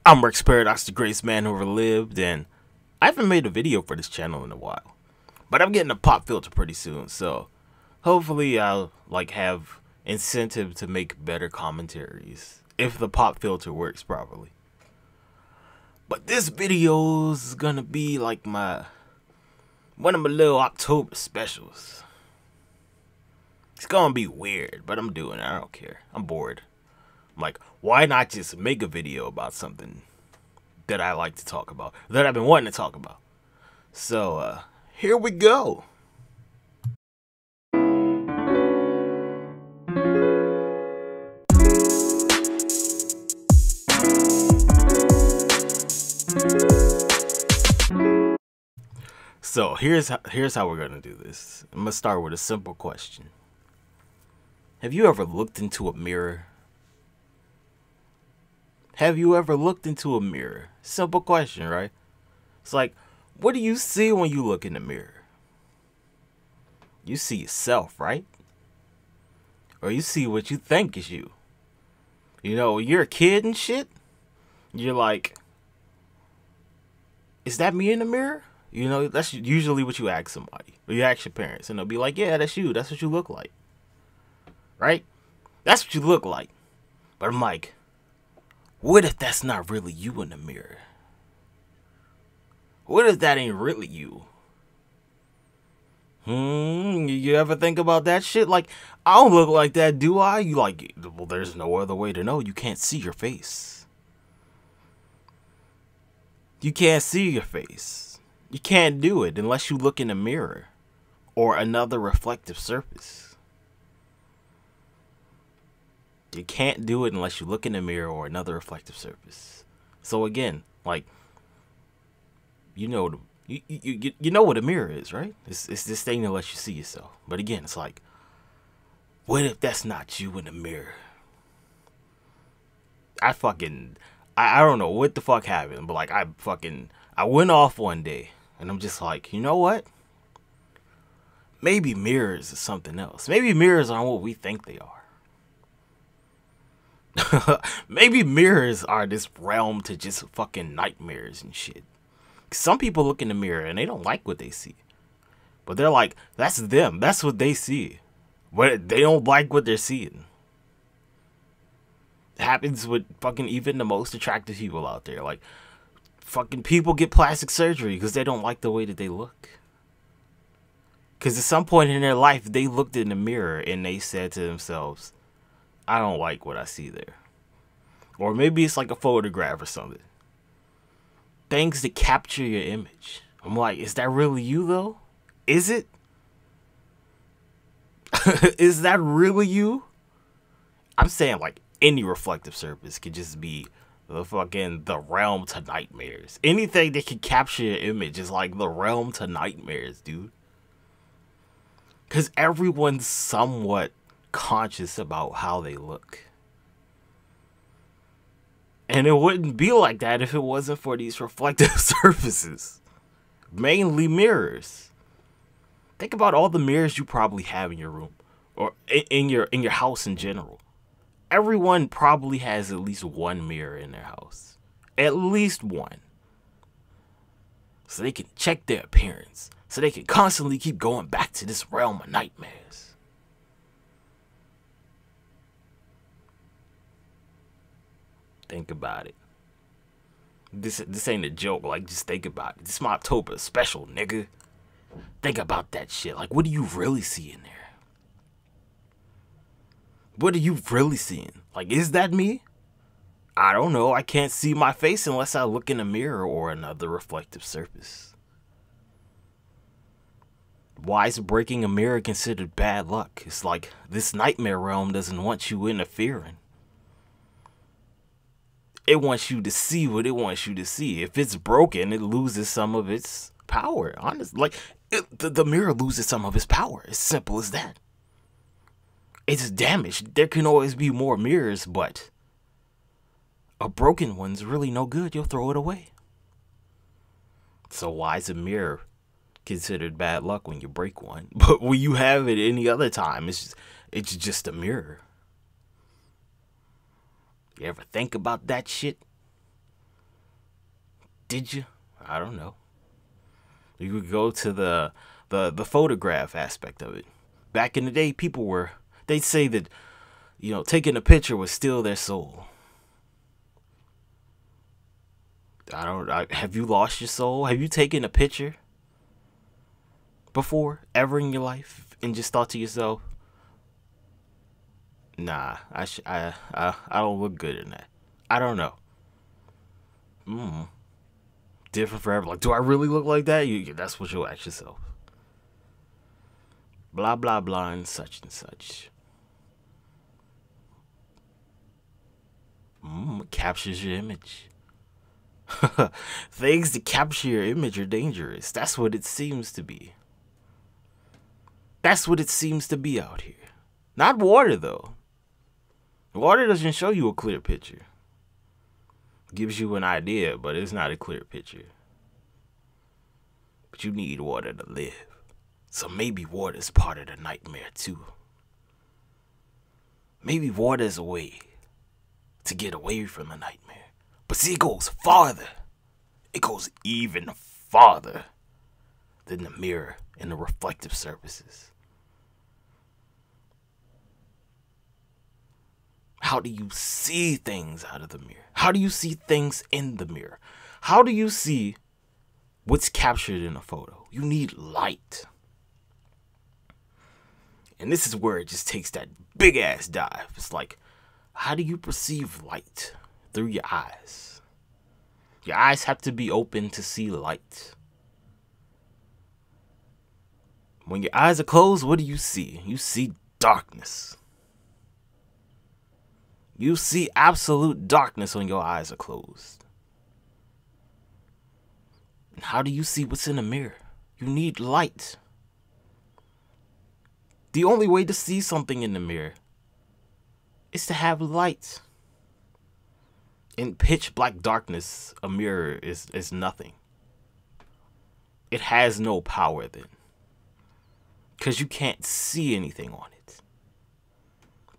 I'm Rex Paradox, the greatest man who ever lived, and I haven't made a video for this channel in a while. But I'm getting a pop filter pretty soon, so hopefully I'll have incentive to make better commentaries if the pop filter works properly. But this video is gonna be like one of my little October specials. It's gonna be weird, but I'm doing it. I don't care. I'm bored. I'm like, why not just make a video about something that I like to talk about, that I've been wanting to talk about? So, here we go. So, here's how we're gonna do this. I'm gonna start with a simple question. Have you ever looked into a mirror? Have you ever looked into a mirror? Simple question, right? It's like, what do you see when you look in the mirror? You see yourself, right? Or you see what you think is you. You know, when you're a kid and shit, you're like, is that me in the mirror? You know, that's usually what you ask somebody. Or you ask your parents, and they'll be like, yeah, that's you. That's what you look like. Right? That's what you look like. But I'm like, what if that's not really you in the mirror? What if that ain't really you? You ever think about that shit? Like, I don't look like that, do I? You like, well, there's no other way to know. You can't see your face. You can't see your face. You can't do it unless you look in a mirror or another reflective surface. You can't do it unless you look in the mirror or another reflective surface. So again, like, you know what a mirror is, right? It's this thing that lets you see yourself. But again, it's like, what if that's not you in the mirror? I don't know what the fuck happened, but like I went off one day and I'm just like, you know what? Maybe mirrors is something else. Maybe mirrors aren't what we think they are. Maybe mirrors are this realm to just fucking nightmares and shit. Some people look in the mirror and they don't like what they see. But they're like, that's them. That's what they see. But they don't like what they're seeing. It happens with fucking even the most attractive people out there. Like, fucking people get plastic surgery because they don't like the way that they look. Because at some point in their life, they looked in the mirror and they said to themselves, I don't like what I see there. Or maybe it's like a photograph or something. Things that capture your image. I'm like, is that really you though? Is it? Is that really you? I'm saying like any reflective surface could just be the realm to nightmares. Anything that can capture your image is like the realm to nightmares, dude. Because everyone's somewhat conscious about how they look. And it wouldn't be like that if it wasn't for these reflective surfaces. Mainly mirrors. Think about all the mirrors you probably have in your room. Or in your house in general. Everyone probably has at least one mirror in their house. At least one. So they can check their appearance. So they can constantly keep going back to this realm of nightmares. Think about it. This ain't a joke. Like, just think about it. This is my October special, nigga. Think about that shit. Like, what do you really see in there? What are you really seeing? Like, is that me? I don't know. I can't see my face unless I look in a mirror or another reflective surface. Why is breaking a mirror considered bad luck? It's like this nightmare realm doesn't want you interfering. It wants you to see what it wants you to see. If it's broken, it loses some of its power. Honestly, like the mirror loses some of its power. As simple as that. It's damaged. There can always be more mirrors, but a broken one's really no good. You'll throw it away. So why is a mirror considered bad luck when you break one? But when you have it any other time, it's just a mirror. You ever think about that shit? Did you? I don't know. You could go to the photograph aspect of it. Back in the day, they'd say that, taking a picture would steal their soul. Have you lost your soul? Have you taken a picture before, ever in your life, and just thought to yourself, nah, I don't look good in that. I don't know. Different for everyone. Like, do I really look like that? That's what you'll ask yourself. Blah, blah, blah, and such and such. Captures your image. Things that capture your image are dangerous. That's what it seems to be. That's what it seems to be out here. Not water, though. Water doesn't show you a clear picture. It gives you an idea, but it's not a clear picture. But you need water to live. So maybe water is part of the nightmare, too. Maybe water is a way to get away from the nightmare. But see, it goes farther. It goes even farther than the mirror and the reflective surfaces. How do you see things out of the mirror? How do you see things in the mirror? How do you see what's captured in a photo? You need light. And this is where it just takes that big ass dive. It's like, how do you perceive light? Through your eyes. Your eyes have to be open to see light. When your eyes are closed, what do you see? You see darkness. You see absolute darkness when your eyes are closed. And how do you see what's in the mirror? You need light. The only way to see something in the mirror is to have light. In pitch black darkness, a mirror is nothing. It has no power then. Because you can't see anything on it.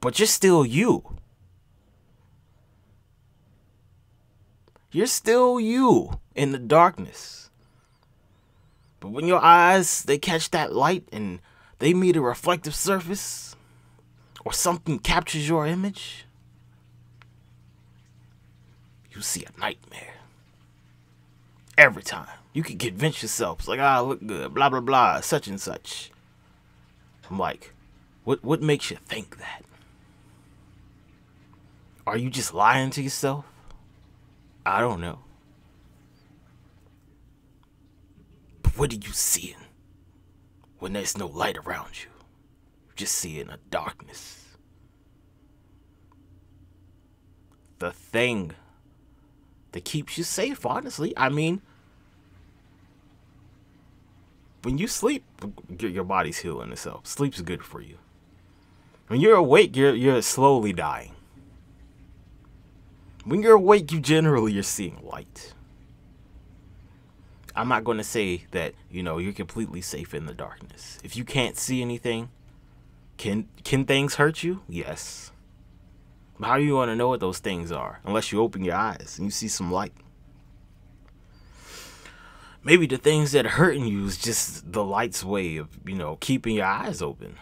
But you're still you. You're still you in the darkness. But when your eyes, they catch that light and they meet a reflective surface, or something captures your image, you see a nightmare. Every time. You can convince yourself. It's like, I look good, blah, blah, blah, such and such. I'm like, what makes you think that? Are you just lying to yourself? I don't know. But what are you seeing when there's no light around you? You're just seeing a darkness. The thing that keeps you safe, honestly. I mean, when you sleep, your body's healing itself. Sleep's good for you. When you're awake, you're slowly dying. When you're awake, you're seeing light. I'm not going to say that, you're completely safe in the darkness. If you can't see anything, can things hurt you? Yes. How do you want to know what those things are unless you open your eyes and you see some light? Maybe the things that are hurting you is just the light's way of, keeping your eyes open.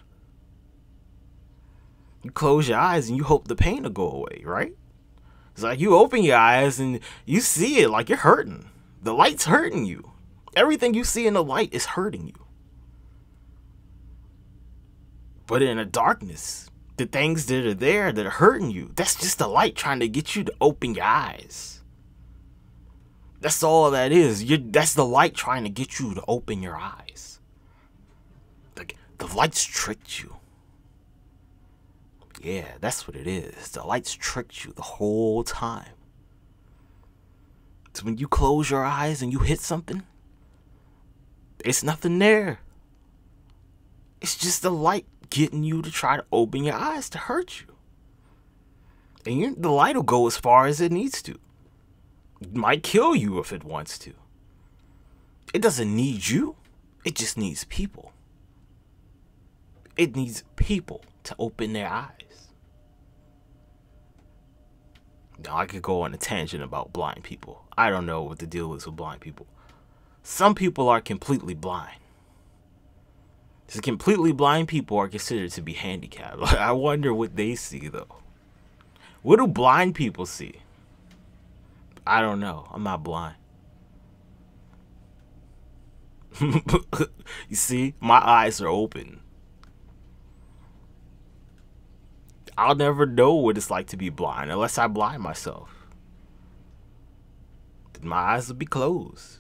You close your eyes and you hope the pain will go away, right? It's like you open your eyes and you see it like you're hurting. The light's hurting you. Everything you see in the light is hurting you. But in the darkness, the things that are there that are hurting you, that's just the light trying to get you to open your eyes. That's all that is. That's the light trying to get you to open your eyes. The light's tricked you. Yeah, that's what it is. The light's tricked you the whole time. So when you close your eyes and you hit something, it's nothing there. It's just the light getting you to try to open your eyes to hurt you. And the light will go as far as it needs to. It might kill you if it wants to. It doesn't need you. It just needs people. It needs people to open their eyes. Now, I could go on a tangent about blind people. I don't know what the deal is with blind people. Some people are completely blind. So completely blind people are considered to be handicapped. I wonder what they see, though. What do blind people see? I don't know. I'm not blind. You see, my eyes are open. I'll never know what it's like to be blind unless I blind myself. Then my eyes will be closed.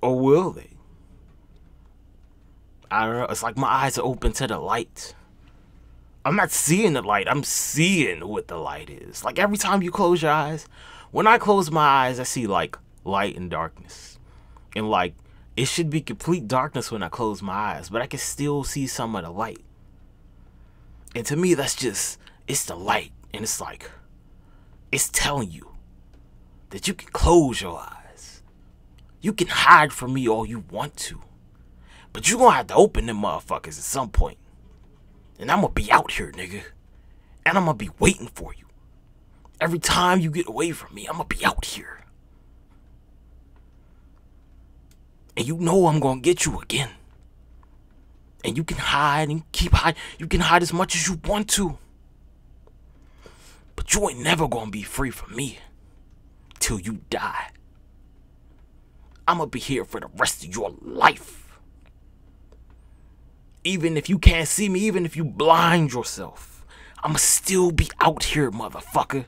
Or will they? I don't know. It's like my eyes are open to the light. I'm not seeing the light. I'm seeing what the light is. Like every time you close your eyes, when I close my eyes, I see like light and darkness. And like it should be complete darkness when I close my eyes, but I can still see some of the light. And to me, that's just, it's the light. And it's like, it's telling you that you can close your eyes. You can hide from me all you want to. But you gonna have to open them motherfuckers at some point. And I'm gonna be out here, nigga. And I'm gonna be waiting for you. Every time you get away from me, I'm gonna be out here. And you know I'm gonna get you again. And you can hide and keep hiding. You can hide as much as you want to. But you ain't never gonna be free from me. Till you die. I'm gonna be here for the rest of your life. Even if you can't see me, even if you blind yourself, I'ma still be out here, motherfucker.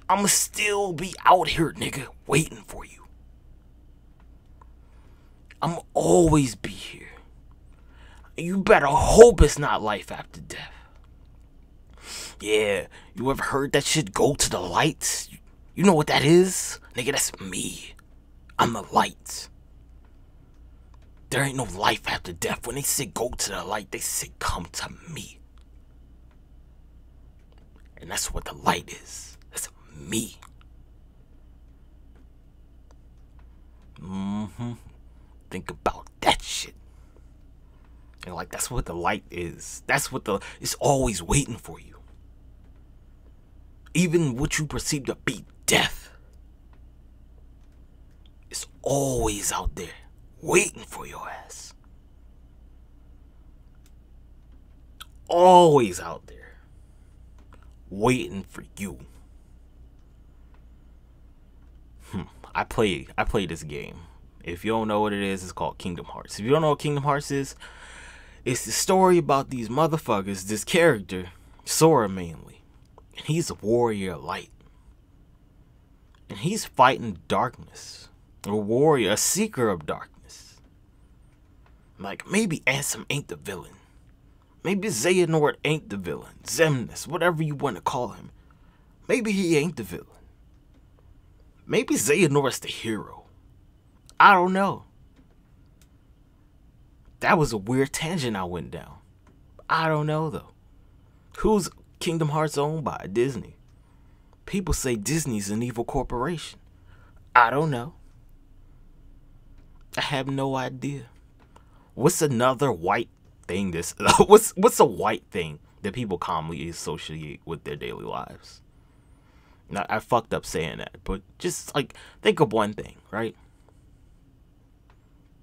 I'ma still be out here, nigga, waiting for you. I'ma always be here. You better hope it's not life after death. Yeah, you ever heard that shit, go to the light? You know what that is? Nigga, that's me. I'm the light. There ain't no life after death. When they say go to the light, they say come to me. And that's what the light is. That's me. Think about that shit. And like, that's what the light is. That's what it's always waiting for you. Even what you perceive to be death, it's always out there, waiting for your ass. Always out there, waiting for you. I play this game. If you don't know what it is, it's called Kingdom Hearts. If you don't know what Kingdom Hearts is, it's the story about these motherfuckers, this character, Sora mainly. And he's a warrior of light. And he's fighting darkness. A warrior, a seeker of darkness. Like, maybe Ansem ain't the villain. Maybe Xehanort ain't the villain. Xemnas, whatever you want to call him. Maybe he ain't the villain. Maybe Xehanort's the hero. I don't know. That was a weird tangent I went down. I don't know, though. Who's Kingdom Hearts owned by? Disney. People say Disney's an evil corporation. I don't know. I have no idea. What's another white thing what's a white thing that people commonly associate with their daily lives? Now, I fucked up saying that, but just like, think of one thing, right?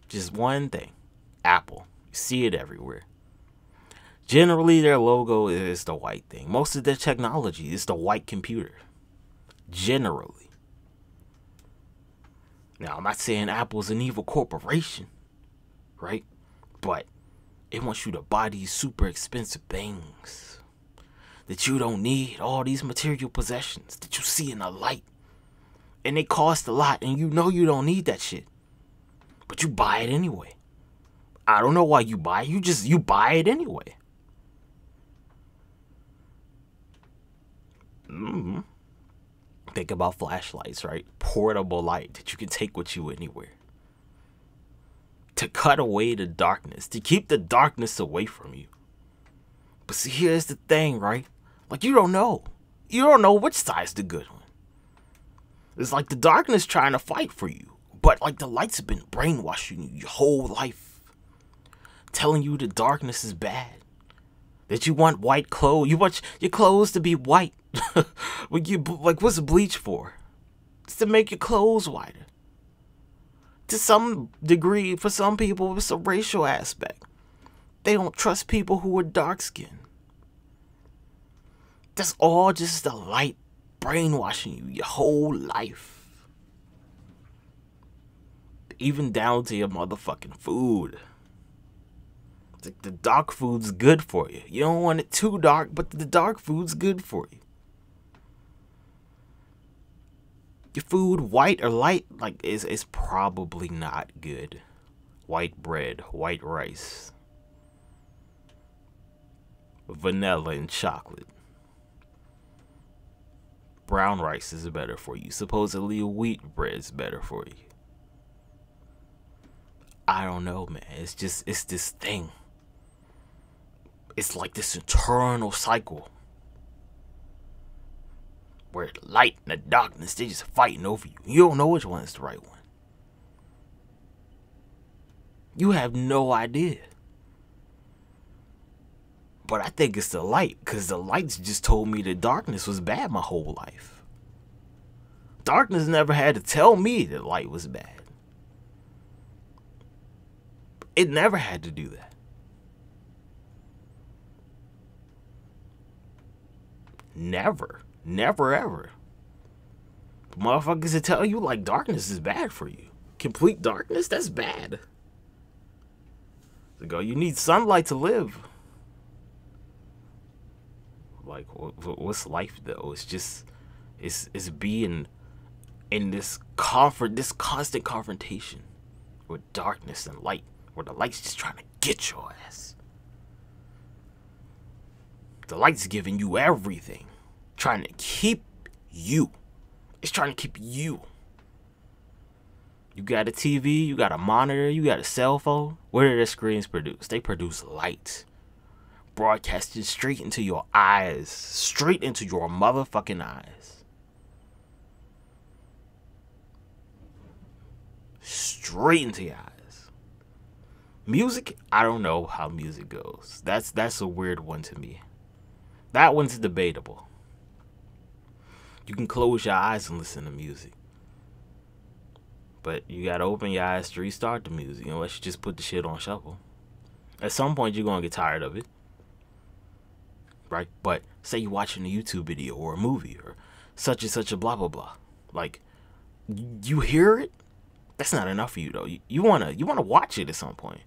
Just one thing. Apple. You see it everywhere. Generally, their logo is the white thing. Most of their technology is the white computer. Generally. Now, I'm not saying Apple's an evil corporation, right? But it wants you to buy these super expensive things that you don't need. All these material possessions that you see in the light. And they cost a lot, and you know you don't need that shit. But you buy it anyway. I don't know why you buy it. You buy it anyway. Think about flashlights, right? Portable light that you can take with you anywhere. To cut away the darkness. To keep the darkness away from you. But see, here's the thing, right? Like, you don't know. You don't know which side's the good one. It's like the darkness trying to fight for you. But like, the lights have been brainwashing you your whole life. Telling you the darkness is bad. That you want white clothes. You want your clothes to be white. Like, what's bleach for? It's to make your clothes whiter. To some degree, for some people, it's a racial aspect. They don't trust people who are dark skinned. That's all just the light brainwashing you your whole life. Even down to your motherfucking food. It's like the dark food's good for you. You don't want it too dark, but the dark food's good for you. Your food, white or light, like, is probably not good. White bread, white rice, vanilla and chocolate. Brown rice is better for you. Supposedly wheat bread's better for you. I don't know, man. It's this thing. It's like this eternal cycle where the light and the darkness, they just fighting over you. You don't know which one is the right one. You have no idea. But I think it's the light, because the lights just told me that darkness was bad my whole life. Darkness never had to tell me that light was bad. It never had to do that. Never. Never ever. Motherfuckers will tell you, like, darkness is bad for you. Complete darkness, that's bad. They go, you need sunlight to live. Like, what's life though? It's just, it's being in this constant confrontation with darkness and light, where the light's just trying to get your ass. The light's giving you everything, trying to keep you. It's trying to keep you. You got a TV, you got a monitor, you got a cell phone. What do their screens produce? They produce light. Broadcasted straight into your eyes. Straight into your motherfucking eyes. Straight into your eyes. Music, I don't know how music goes. That's a weird one to me. That one's debatable. You can close your eyes and listen to music. But you gotta open your eyes to restart the music, unless you just put the shit on shuffle. At some point, you're gonna get tired of it. Right? But say you're watching a YouTube video or a movie or such and such a blah blah blah. Like, you hear it? That's not enough for you though. You wanna watch it at some point.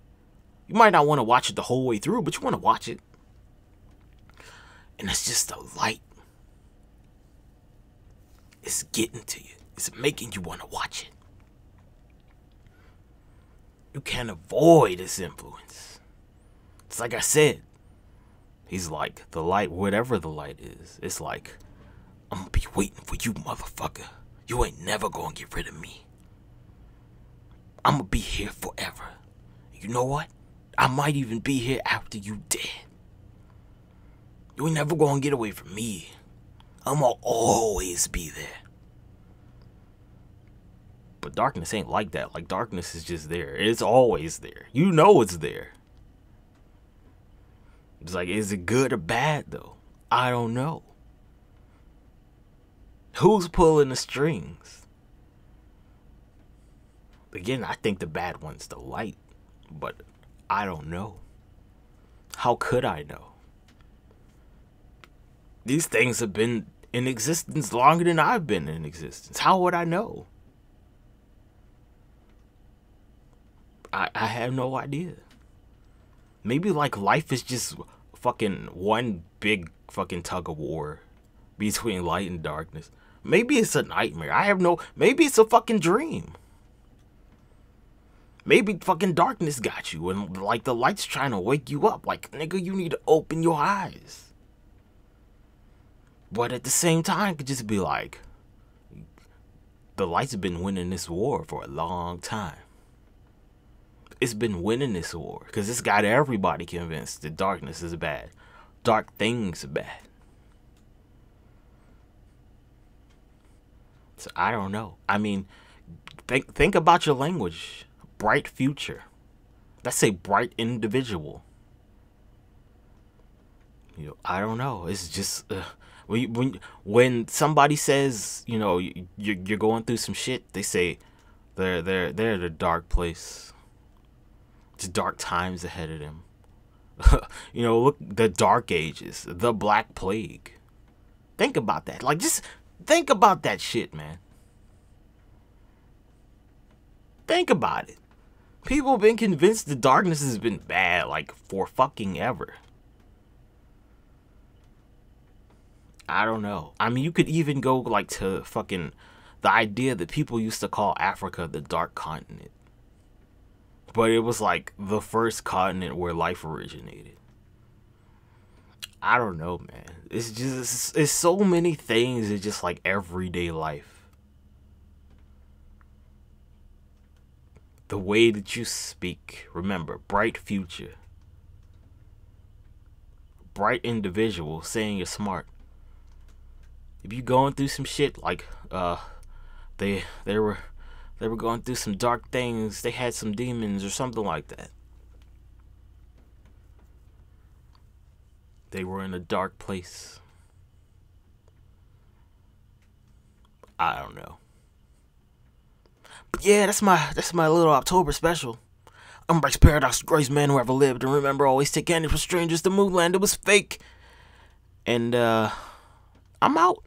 You might not want to watch it the whole way through, but you wanna watch it. And it's just the light. It's getting to you. It's making you wanna watch it. You can't avoid its influence. It's like I said. He's like, the light, whatever the light is, it's like, I'm gonna be waiting for you, motherfucker. You ain't never gonna get rid of me. I'm gonna be here forever. You know what? I might even be here after you dead. You ain't never gonna get away from me. I'm gonna always be there. But darkness ain't like that. Like, darkness is just there. It's always there. You know it's there. It's like, is it good or bad, though? I don't know. Who's pulling the strings? Again, I think the bad one's the light. But I don't know. How could I know? These things have been in existence longer than I've been in existence. How would I know? I have no idea. Maybe, like, life is just fucking one big fucking tug of war between light and darkness. Maybe it's a nightmare. Maybe it's a fucking dream. Maybe fucking darkness got you and, like, the light's trying to wake you up. Like, nigga, you need to open your eyes. But at the same time, it could just be like, the light's been winning this war for a long time. It's been winning this war because it's got everybody convinced that darkness is bad. Dark things are bad. So I don't know. I mean, think about your language. Bright future. Let's say bright individual. I don't know. It's just when somebody says, you're going through some shit, they say they're in a dark place. It's dark times ahead of them. Look, the Dark Ages, the Black Plague. Think about that. Like, just think about that shit, man. Think about it. People have been convinced the darkness has been bad, like, for fucking ever. I don't know. I mean, you could even go, like, to fucking the idea that people used to call Africa the Dark Continent. But it was, like, the first continent where life originated. I don't know, man. It's so many things. It's just, like, everyday life. The way that you speak. Remember, bright future. Bright individual saying you're smart. If you going through some shit, like they were going through some dark things, they had some demons or something like that. They were in a dark place. I don't know. But yeah, that's my little October special. I'm Rex Paradox, the greatest man who ever lived, and remember, always take candy from strangers. The moon landing was fake. And I'm out.